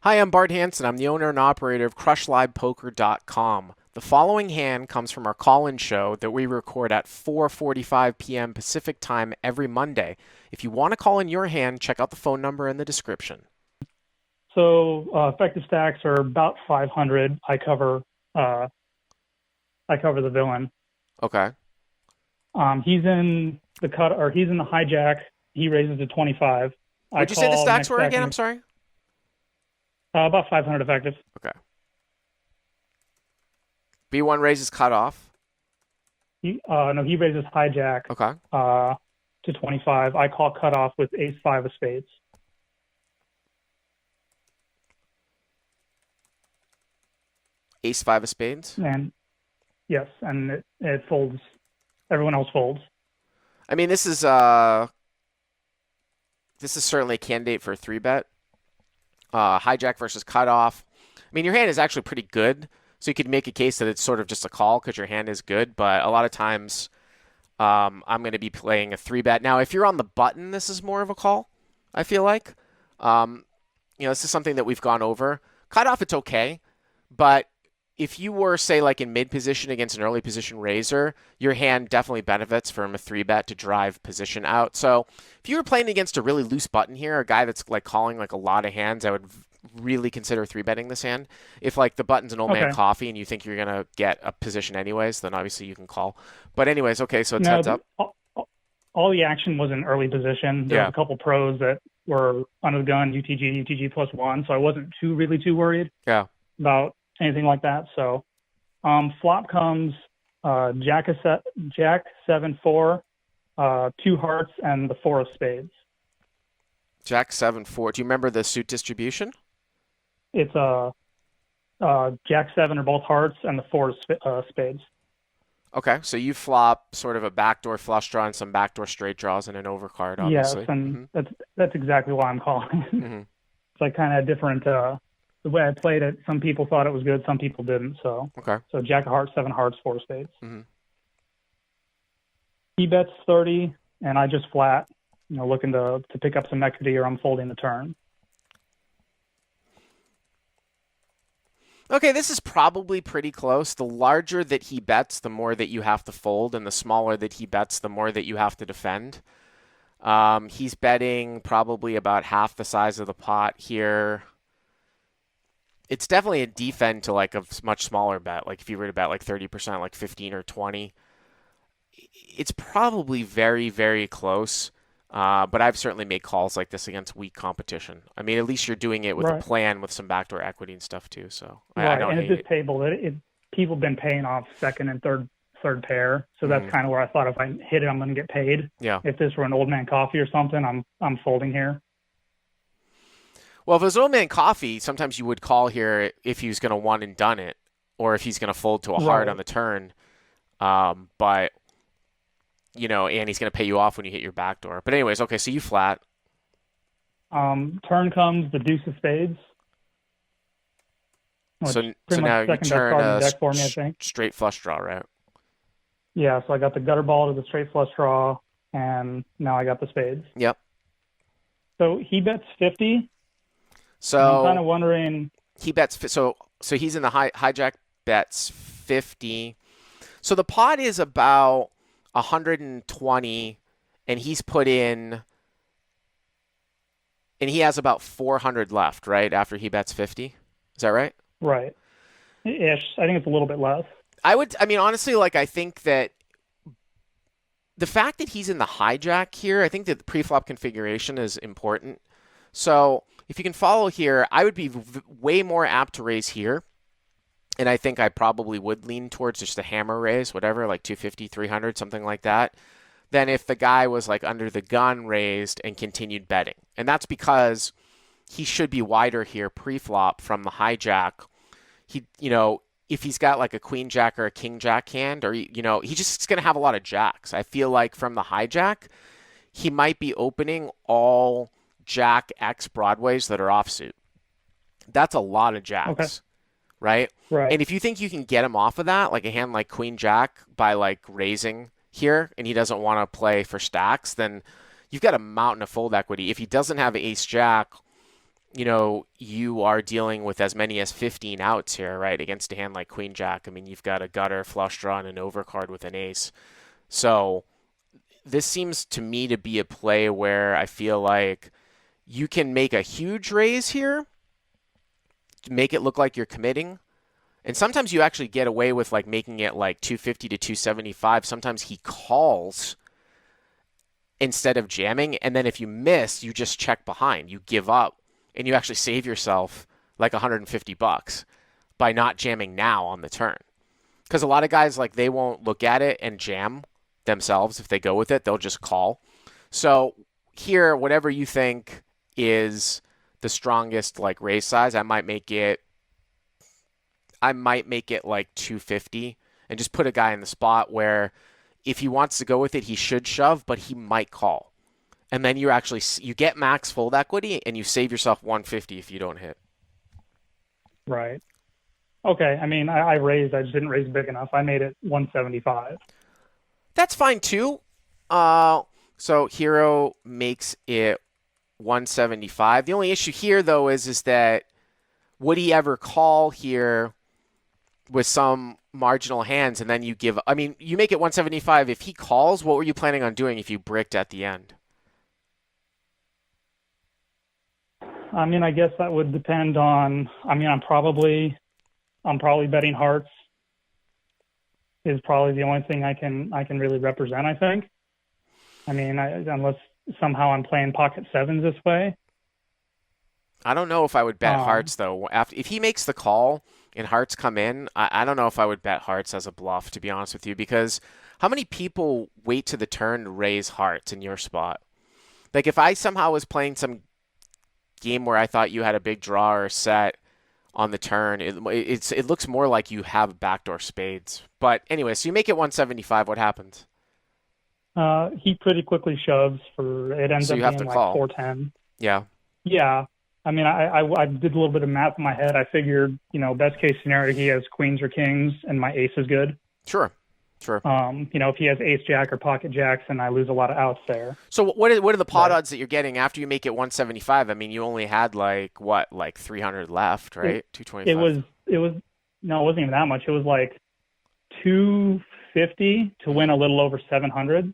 Hi, I'm Bart Hanson. I'm the owner and operator of CrushLivePoker.com. The following hand comes from our call-in show that we record at 4:45 p.m. Pacific Time every Monday. If you want to call in your hand, check out the phone number in the description. So effective stacks are about 500. I cover the villain. Okay. He's in the cut, or he's in the hijack. He raises to 25. Would you say the stacks were again? I'm sorry. About 500 effective. Okay. B1 raises cutoff. No, he raises hijack. Okay. To 25. I call cutoff with ace-5 of spades. Ace-5 of spades. And yes, and it folds. Everyone else folds. I mean, this is certainly a candidate for a 3-bet. Hijack versus cutoff. I mean, your hand is actually pretty good, so you could make a case that it's sort of just a call because your hand is good, but a lot of times I'm going to be playing a 3-bet. Now, if you're on the button, this is more of a call, I feel like. This is something that we've gone over. Cutoff, it's okay, but if you were, say, like in mid-position against an early position raiser, your hand definitely benefits from a 3-bet to drive position out. So if you were playing against a really loose button here, a guy that's like calling like a lot of hands, I would really consider 3-betting this hand. If like the button's an old man coffee and you think you're going to get a position anyways, then obviously you can call. But anyways, okay, so it's heads up. All the action was in early position. There was a couple pros that were under the gun, UTG +1, so I wasn't really too worried about anything like that. So flop comes Jack 7-4, 2 hearts, and the 4 of spades. Jack 7-4. Do you remember the suit distribution? It's Jack 7 are both hearts and the 4 of spades. Okay, so you flop sort of a backdoor flush draw and some backdoor straight draws and an overcard, obviously. Yes, and that's exactly why I'm calling. It's like kind of different. The way I played it, some people thought it was good, some people didn't. So So Jack of hearts, 7 hearts, 4 spades. He bets 30, and I just flat, looking to pick up some equity, or I'm folding the turn. Okay, this is probably pretty close. The larger that he bets, the more that you have to fold, and the smaller that he bets, the more that you have to defend. He's betting probably about half the size of the pot here. It's definitely a defend to like a much smaller bet. Like if you were to bet like 30%, like 15 or 20, it's probably very, very close. But I've certainly made calls like this against weak competition. I mean, at least you're doing it with a plan with some backdoor equity and stuff too. So I don't hate it. And at this table, people have been paying off second and third pair. So that's kind of where I thought if I hit it, I'm going to get paid. Yeah. If this were an old man coffee or something, I'm folding here. Well, if it was old man coffee, sometimes you would call here if he was going to one and done it, or if he's going to fold to a heart on the turn. But and he's going to pay you off when you hit your backdoor. But anyways, okay, so you flat. Turn comes the deuce of spades. So now you turn a straight flush draw, right? Yeah, so I got the gutter ball to the straight flush draw, and now I got the spades. Yep. So he bets 50. So I'm kind of wondering. He bets so he's in the hijack bets 50. So the pot is about 120, and he's put in, and he has about 400 left, right? After he bets 50, is that right? Right. Ish. I think it's a little bit less. Honestly, I think that the fact that he's in the hijack here, I think that the pre-flop configuration is important. So if you can follow here, I would be way more apt to raise here. And I think I probably would lean towards just a hammer raise, whatever, like 250, 300, something like that, than if the guy was like under the gun raised and continued betting. And that's because he should be wider here pre-flop from the hijack. If he's got like a queen jack or a king jack hand, or, he's just going to have a lot of jacks. I feel like from the hijack, he might be opening all Jack X broadways that are offsuit. That's a lot of jacks. Okay. Right? And if you think you can get him off of that, like a hand like Queen Jack, by like raising here, and he doesn't want to play for stacks, then you've got a mountain of fold equity. If he doesn't have Ace Jack, you are dealing with as many as 15 outs here, right? Against a hand like Queen Jack. I mean, you've got a gutter, flush draw, and an overcard with an ace. So this seems to me to be a play where I feel like you can make a huge raise here, make it look like you're committing. And sometimes you actually get away with like making it like 250 to 275. Sometimes he calls instead of jamming. And then if you miss, you just check behind. You give up and you actually save yourself like $150 by not jamming now on the turn. Because a lot of guys, like, they won't look at it and jam themselves. If they go with it, they'll just call. So here, whatever you think is the strongest like raise size, I might make it like 250 and just put a guy in the spot where if he wants to go with it, he should shove, but he might call. And then you get max fold equity and you save yourself 150 if you don't hit. Right. Okay. I mean, I raised, I just didn't raise big enough. I made it 175. That's fine too. So Hero makes it 175. The only issue here though is that would he ever call here with some marginal hands and then you give, I mean, you make it 175. If he calls, what were you planning on doing if you bricked at the end? I mean, I guess that would depend on, I mean, I'm probably betting hearts is probably the only thing I can really represent, I think. I mean, unless somehow I'm playing pocket sevens this way. I don't know if I would bet hearts though. If he makes the call and hearts come in, I don't know if I would bet hearts as a bluff, to be honest with you, because how many people wait to the turn to raise hearts in your spot? Like if I somehow was playing some game where I thought you had a big draw or set on the turn, it looks more like you have backdoor spades. But anyway, so you make it 175. What happens? He pretty quickly shoves for it ends up being like call. 410. Yeah. Yeah. I mean, I did a little bit of math in my head. I figured, best case scenario, he has queens or kings, and my ace is good. Sure. If he has ace jack or pocket jacks, and I lose a lot of outs there. So what are the pot odds that you're getting after you make it 175? I mean, you only had like 300 left, right? 225. It was no, it wasn't even that much. It was like 250 to win a little over 700.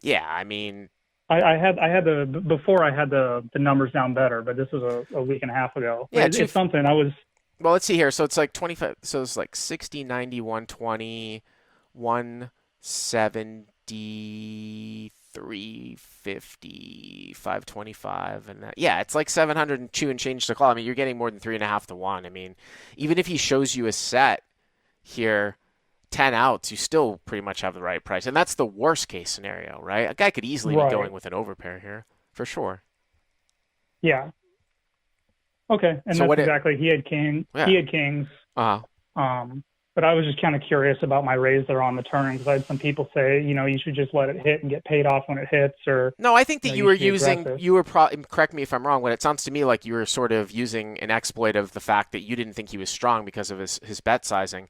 Yeah, I mean, I had before I had the numbers down better, but this was a week and a half ago. Yeah, it's something I was. Well, let's see here. So it's like 25. So it's like 60, 90, 120, 170, 350, 525, and that. Yeah, it's like 702 and change to call. I mean, you're getting more than 3.5 to 1. I mean, even if he shows you a set here, 10 outs, you still pretty much have the right price. And that's the worst case scenario, right? A guy could easily be going with an overpair here, for sure. Yeah. Okay. And so that's exactly, he had kings. Uh-huh. But I was just kind of curious about my raise there on the turn, because I had some people say, you should just let it hit and get paid off when it hits. Or no, I think that you were correct me if I'm wrong, but it sounds to me like you were sort of using an exploit of the fact that you didn't think he was strong because of his bet sizing.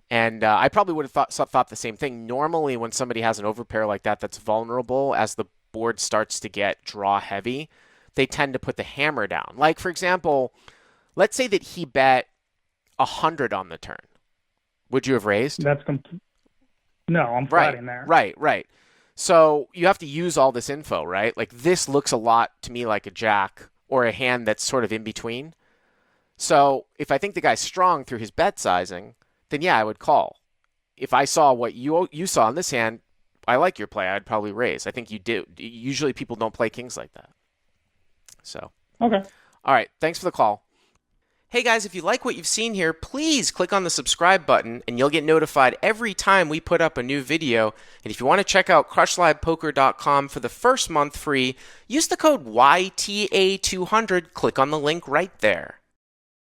And I probably would have thought the same thing. Normally, when somebody has an overpair like that that's vulnerable, as the board starts to get draw heavy, they tend to put the hammer down. Like, for example, let's say that he bet 100 on the turn. Would you have raised? No, I'm flatting there. Right. So you have to use all this info, right? Like, this looks a lot to me like a jack or a hand that's sort of in between. So if I think the guy's strong through his bet sizing, then yeah, I would call. If I saw what you saw in this hand, I like your play, I'd probably raise. I think you do. Usually people don't play kings like that. So. Okay. All right. Thanks for the call. Hey guys, if you like what you've seen here, please click on the subscribe button and you'll get notified every time we put up a new video. And if you want to check out CrushLivePoker.com for the first month free, use the code YTA200. Click on the link right there.